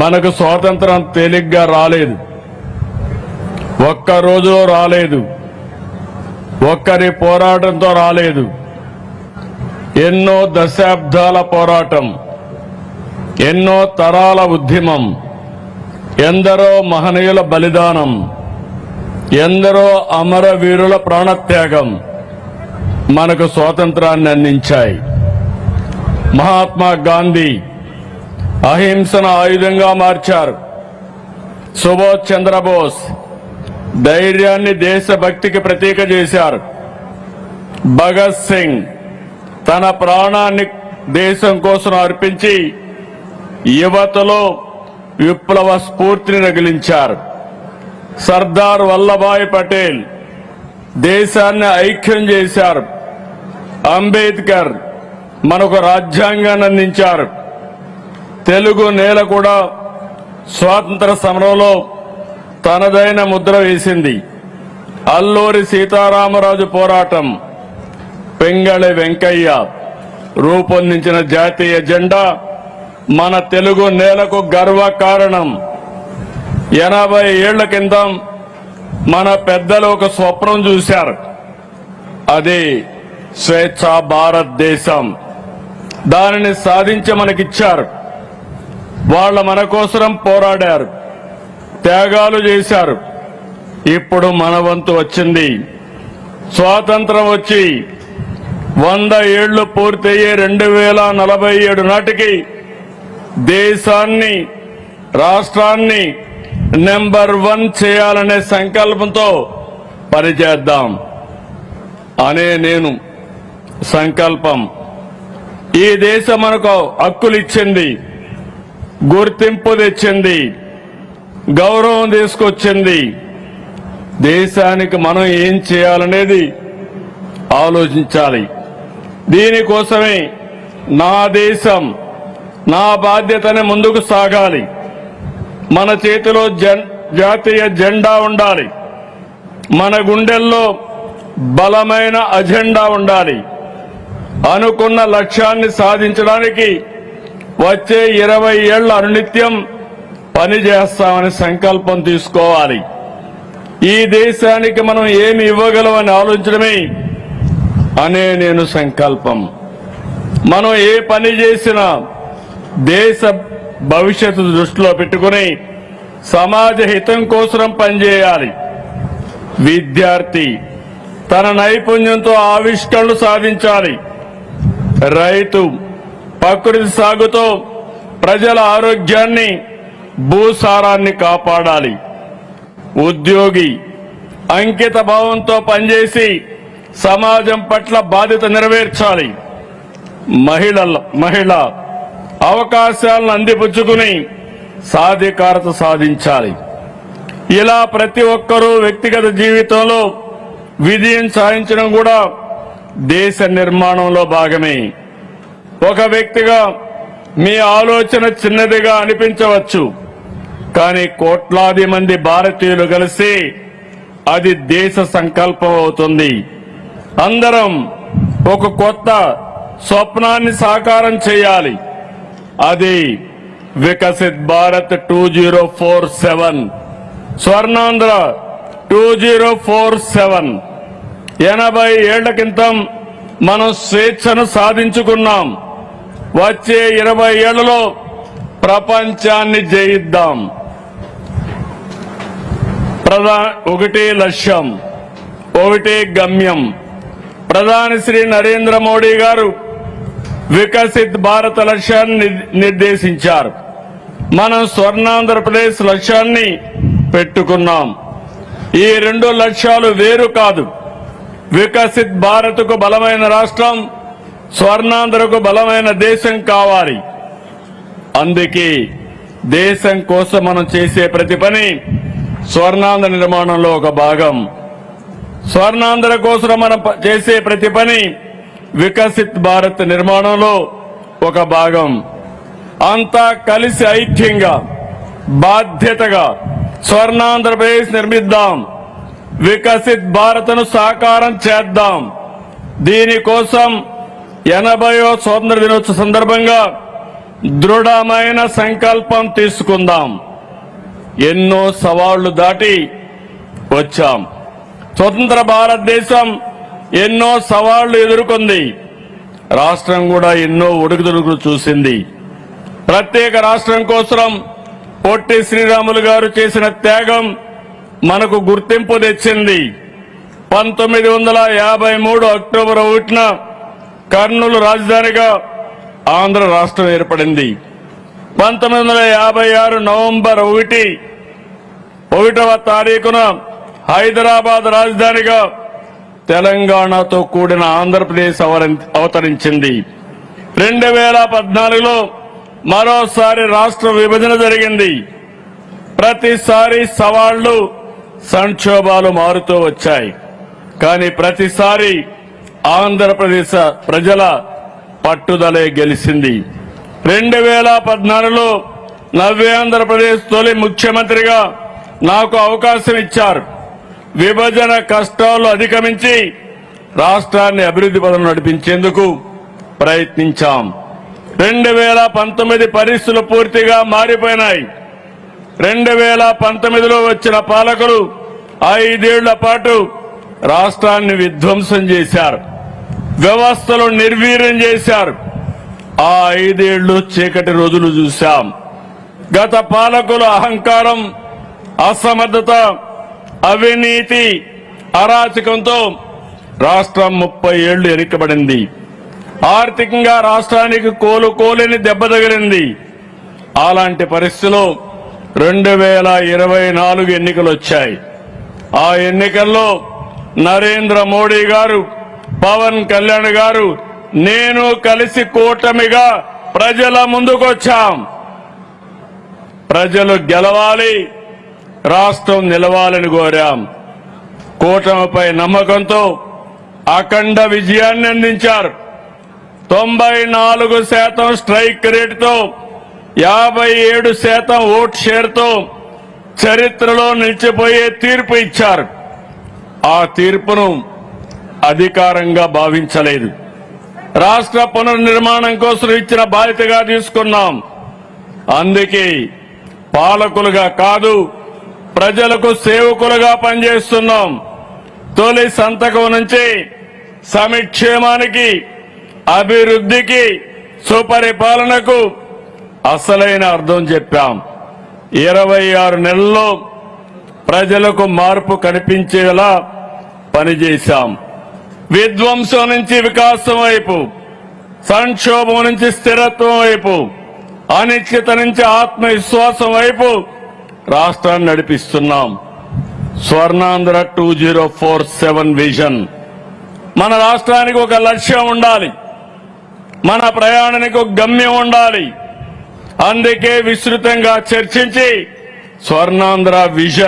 మనకు స్వాతంత్రం తేలిగ్గా రాలేదు, ఒక్క రోజులో రాలేదు, ఒక్కరి పోరాటంతో రాలేదు. ఎన్నో దశాబ్దాల పోరాటం, ఎన్నో తరాల ఉద్యమం, ఎందరో మహనీయుల బలిదానం, ఎందరో అమరవీరుల ప్రాణత్యాగం మనకు స్వాతంత్రాన్ని అందించాయి. మహాత్మా గాంధీ అహింసను ఆయుధంగా మార్చారు. సుభాష్ చంద్రబోస్ ధైర్యాన్ని దేశభక్తికి ప్రతీక చేశారు. భగత్ సింగ్ తన ప్రాణాన్ని దేశం కోసం అర్పించి యువతలో విప్లవ స్ఫూర్తిని రగిలించారు. సర్దార్ వల్లభాయ్ పటేల్ దేశాన్ని ఐక్యం చేశారు. అంబేద్కర్ మనకు రాజ్యాంగాన్ని అందించారు. తెలుగు నేల కూడా స్వాతంత్ర సమరంలో తనదైన ముద్ర వేసింది. అల్లూరి సీతారామరాజు పోరాటం, పెంగళి వెంకయ్య రూపొందించిన జాతీయ జెండా మన తెలుగు నేలకు గర్వకారణం. 80 ఏళ్ల కిందం మన పెద్దలు ఒక స్వప్నం చూశారు. అది స్వేచ్ఛా భారతదేశం. దానిని సాధించి మనకిచ్చారు. వాళ్ళ మన కోసం పోరాడారు, త్యాగాలు చేశారు. ఇప్పుడు మన వంతు వచ్చింది. స్వాతంత్రం వచ్చి 100 ఏళ్లు పూర్తయ్యే 2047 నాటికి దేశాన్ని, రాష్ట్రాన్ని నెంబర్ 1 చేయాలనే సంకల్పంతో పనిచేద్దాం అనే నేను సంకల్పం. ఈ దేశం మనకు హక్కులు ఇచ్చింది, గుర్తింపు తెచ్చింది, గౌరవం తీసుకొచ్చింది. దేశానికి మనం ఏం చేయాలనేది ఆలోచించాలి. దీనికోసమే నా దేశం, నా బాధ్యతని ముందుకు సాగాలి. మన చేతిలో జాతీయ జెండా ఉండాలి. మన గుండెల్లో బలమైన అజెండా ఉండాలి. అనుకున్న లక్ష్యాన్ని సాధించడానికి వచ్చే 20 ఏళ్ల అనునిత్యం పనిచేస్తామని సంకల్పం తీసుకోవాలి. ఈ దేశానికి మనం ఏమి ఇవ్వగలమని ఆలోచించడమే అనే నేను సంకల్పం. మనం ఏ పని చేసినా దేశ భవిష్యత్తు దృష్టిలో పెట్టుకుని సమాజ హితం కోసం పనిచేయాలి. విద్యార్థి తన నైపుణ్యంతో ఆవిష్కరణలు సాధించాలి. రైతు ప్రకృతి సాగుతో ప్రజల ఆరోగ్యాన్ని, భూసారాన్ని కాపాడాలి. ఉద్యోగి అంకిత భావంతో పనిచేసి సమాజం పట్ల బాధ్యత నెరవేర్చాలి. మహిళ అవకాశాలను అందిపుచ్చుకుని సాధికారత సాధించాలి. ఇలా ప్రతి ఒక్కరూ వ్యక్తిగత జీవితంలో విజయం సాధించడం కూడా దేశ నిర్మాణంలో భాగమే. ఒక వ్యక్తిగా మీ ఆలోచన చిన్నదిగా అనిపించవచ్చు, కానీ కోట్లాది మంది భారతీయులు కలిసి అది దేశ సంకల్పం అవుతుంది. అందరం ఒక కొత్త స్వప్నాన్ని సాకారం చేయాలి. అది వికసిత్ భారత్ 2047, స్వర్ణాంధ్ర 2047. 80 ఏళ్ల క్రితం మనం స్వేచ్ఛను సాధించుకున్నాం. వచ్చే 20 ఏళ్లలో ప్రపంచాన్ని జయిద్దాం. ఒకటే లక్ష్యం, ఒకటే గమ్యం. ప్రధాని శ్రీ నరేంద్ర మోడీ గారు వికసిత్ భారత్ లక్ష్యాన్ని నిర్దేశించారు. మనం స్వర్ణాంధ్రప్రదేశ్ లక్ష్యాన్ని పెట్టుకున్నాం. ఈ 2 లక్ష్యాలు వేరు కాదు. వికసిత్ భారత్కు బలమైన రాష్ట్రం, స్వర్ణాంధ్రకు బలమైన దేశం కావాలి. అందుకే దేశం కోసం మనం చేసే ప్రతి పని స్వర్ణాంధ్ర నిర్మాణంలో ఒక భాగం. స్వర్ణాంధ్ర కోసం మనం చేసే ప్రతి పని వికసిత్ భారత్ నిర్మాణంలో ఒక భాగం. అంతా కలిసి ఐక్యంగా, బాధ్యతగా స్వర్ణాంధ్రప్రదేశ్ నిర్మిద్దాం. వికసిత్ భారత్ను సాకారం చేద్దాం. దీనికోసం 80వ స్వాతంత్ర దినోత్సవ సందర్భంగా దృఢమైన సంకల్పం తీసుకుందాం. ఎన్నో సవాళ్లు దాటి వచ్చాం. స్వతంత్ర భారతదేశం ఎన్నో సవాళ్లు ఎదుర్కొంది. రాష్ట్రం కూడా ఎన్నో ఒడుకుదొడుకులు చూసింది. ప్రత్యేక రాష్ట్రం కోసం పొట్టి శ్రీరాములు గారు చేసిన త్యాగం మనకు గుర్తింపు తెచ్చింది. 1953 అక్టోబర్ 1న కర్నూలు రాజధానిగా ఆంధ్ర రాష్ట్రం ఏర్పడింది. 1956 నవంబర్ 1వ తారీఖున హైదరాబాద్ రాజధానిగా తెలంగాణతో కూడిన ఆంధ్రప్రదేశ్ అవతరించింది. 2014లో మరోసారి రాష్ట్ర విభజన జరిగింది. ప్రతిసారి సవాళ్లు, సంక్షోభాలు మారుతూ వచ్చాయి. కానీ ప్రతిసారి ఆంధ్రప్రదేశ్ ప్రజల పట్టుదలే గెలిచింది. 2014లో నవ్య ఆంధ్రప్రదేశ్ తొలి ముఖ్యమంత్రిగా నాకు అవకాశం ఇచ్చారు. విభజన కష్టాలు అధిగమించి రాష్ట్రాన్ని అభివృద్ధి పథంలో నడిపించేందుకు ప్రయత్నించాం. 2019 పరిస్థితులు పూర్తిగా మారిపోయినాయి. 2019లో వచ్చిన పాలకులు 5 ఏళ్ల పాటు రాష్ట్రాన్ని విధ్వంసం చేశారు. వ్యవస్థలు నిర్వీర్యం చేశారు. ఆ 5 ఏళ్లు చీకటి రోజులు చూశాం. గత పాలకుల అహంకారం, అసమర్థత, అవినీతి, అరాచకంతో రాష్ట్రం 30 ఏళ్లు వెనుకబడింది. ఆర్థికంగా రాష్ట్రానికి కోలుకోలేని దెబ్బ తగిలింది. అలాంటి పరిస్థితిలో 2024 ఎన్నికలు వచ్చాయి. ఆ ఎన్నికల్లో నరేంద్ర మోడీ గారు, పవన్ కళ్యాణ్ గారు, నేను కలిసి కూటమిగా ప్రజల ముందుకొచ్చాం. ప్రజలు గెలవాలి, రాష్ట్రం నిలవాలని కోరాం. కూటమిపై నమ్మకంతో అఖండ విజయాన్ని అందించారు. 94% స్ట్రైక్ రేటుతో 57% ఓట్ షేర్తో చరిత్రలో నిలిచిపోయే తీర్పు ఇచ్చారు. ఆ తీర్పును అధికారంగా భావించలేదు. రాష్ట్ర పునర్నిర్మాణం కోసం ఇచ్చిన బాధ్యతగా తీసుకున్నాం. అందుకే పాలకులుగా కాదు, ప్రజలకు సేవకులుగా పనిచేస్తున్నాం. తొలి సంతకం నుంచి సంక్షేమానికి, అభివృద్ధికి, సుపరిపాలనకు అసలైన అర్థం చెప్పాం. 26 నెలల్లో ప్రజలకు మార్పు కనిపించేలా పనిచేశాం. విధ్వంసం నుంచి వికాసం వైపు, సంక్షోభం నుంచి స్థిరత్వం వైపు, అనిశ్చిత నుంచి ఆత్మవిశ్వాసం వైపు రాష్ట్రాన్ని నడిపిస్తున్నాం. స్వర్ణాంధ్ర 2047 విజన్. మన రాష్ట్రానికి ఒక లక్ష్యం ఉండాలి. మన ప్రయాణానికి ఒక గమ్యం ఉండాలి. అందుకే విస్తృతంగా చర్చించి స్వర్ణాంధ్ర విజన్